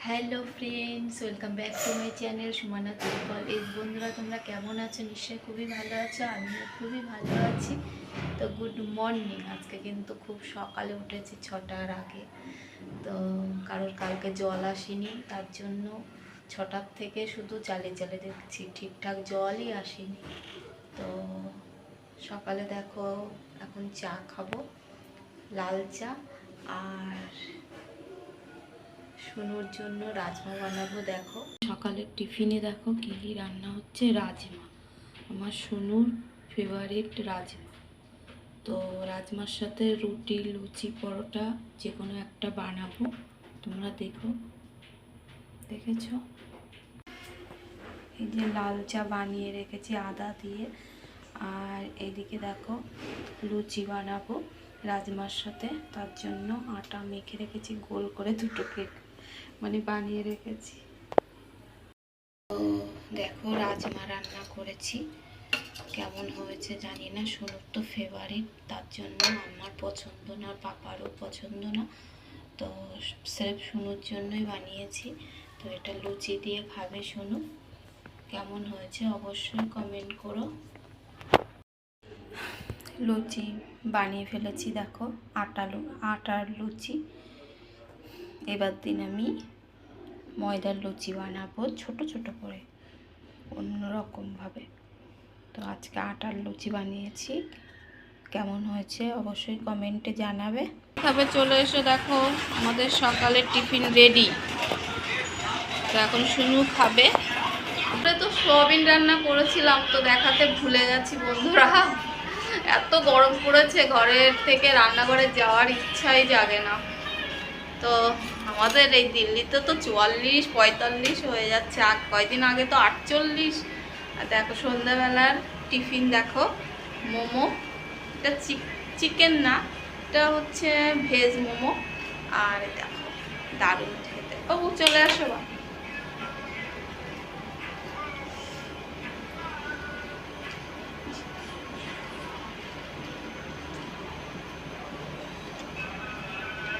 Hello friends, welcome back to my channel Sumana triple S. বন্ধুরা, তোমরা কেমন আছো? নিশ্চয়ই খুবই ভালো আছো, আমিও খুবই ভালো আছি। তো গুড মর্নিং। আজকে কিন্তু খুব সকালে উঠেছি, 6টার আগে। তো কারোর কালকে জল আসেনি, তার জন্য 6টার থেকে শুধু চালিয়ে চালিয়ে দেখছি, ঠিকঠাক জলই আসেনি। তো সকালে দেখো, এখন চা খাবো, লাল চা। আর সোনুর জন্য রাজমা বানাবো। দেখো সকালের টিফিনে দেখো কি কি রান্না হচ্ছে। রাজমা, আমার সোনুর ফেভারিট রাজমা। তো রাজমার সাথে রুটি, লুচি, পরোটা যে কোনো একটা বানাবো। তোমরা দেখেছো? এই যে লাল চা বানিয়ে রেখেছি আদা দিয়ে। আর এইদিকে দেখো লুচি বানাবো রাজমার সাথে, তার জন্য আটা মেখে রেখেছি গোল করে, দুটো কেক বানিয়ে রেখেছি। তো দেখো রাজমা রান্না করেছি, কেমন হয়েছে জানি না। সোনুর তো ফেভারিট, তার জন্য আমার পছন্দ না, পাপারও পছন্দ না। তো স্রেফ সোনুর জন্যই বানিয়েছি। তো এটা লুচি দিয়ে খাবে সোনু। কেমন হয়েছে অবশ্যই কমেন্ট করো। লুচি বানিয়ে ফেলেছি, দেখো আটার লুচি। এবার দিন আমি ময়দার লুচি বানাবো, ছোট ছোট করে, অন্যরকমভাবে। তো আজকে আটার লুচি বানিয়েছি, কেমন হয়েছে অবশ্যই কমেন্টে জানাবে। তবে চলে এসো, দেখো আমাদের সকালের টিফিন রেডি। তো এখন শুনু খাবে। আমরা তো সোয়াবিন রান্না করেছিলাম, তো দেখাতে ভুলে গেছি বন্ধুরা। এত গরম পড়েছে, ঘরের থেকে রান্নাঘরে যাওয়ার ইচ্ছাই জাগে না। তো আমাদের এই দিল্লিতে তো 44-45 হয়ে যাচ্ছে, আর কয়দিন আগে তো 48। আর দেখো সন্ধ্যাবেলার টিফিন, দেখো মোমো। এটা চিকেন না, এটা হচ্ছে ভেজ মোমো। আর দেখো দারুণ খেতে। ও চলে আসো বা।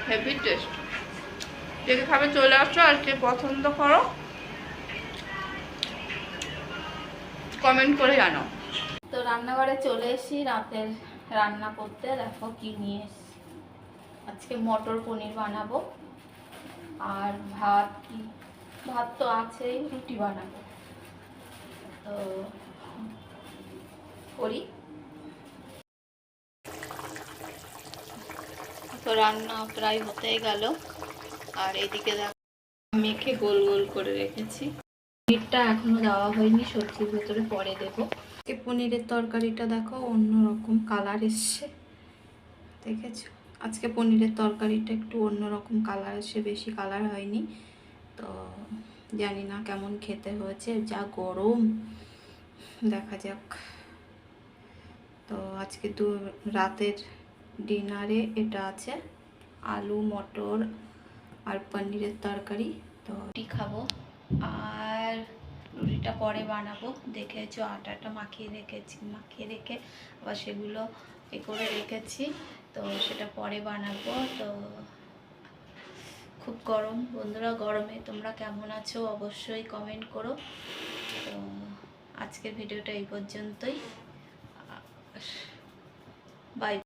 Heavy taste. যে খাবে চলে আসো, আর কে পছন্দ করো কমেন্ট করে জানাও। তো রান্নাঘরে চলে এসেছি রাতের রান্না করতে। দেখো কি নিয়ে এসেছি, আজকে মটর পনির বানাবো। আর ভাত তো আছেই, রুটি বানাবো। তো করি। তো রান্না প্রায় হতেই গেল। আর এইদিকে দেখো মেখে গোল গোল করে রেখেছি। পনিরটা এখনো দেওয়া হয়নি, সবজির ভেতরে পরে দেবো। পনিরের তরকারিটা দেখো অন্যরকম কালার এসছে, দেখেছো? আজকে পনিরের তরকারিটা একটু অন্যরকম কালার এসে, বেশি কালার হয়নি। তো জানি না কেমন খেতে হয়েছে, যা গরম, দেখা যাক। তো আজকে রাতের ডিনারে এটা আছে, আলু মটর আর পনিরের তরকারি। তো রুটি খাবো, আর রুটিটা পরে বানাবো। দেখেছো আটাটা মাখিয়ে রেখে আবার সেগুলো করে রেখেছি। তো সেটা পরে বানাবো। তো খুব গরম বন্ধুরা, গরমে তোমরা কেমন আছো অবশ্যই কমেন্ট করো। তো আজকের ভিডিওটা এই পর্যন্তই। বাই।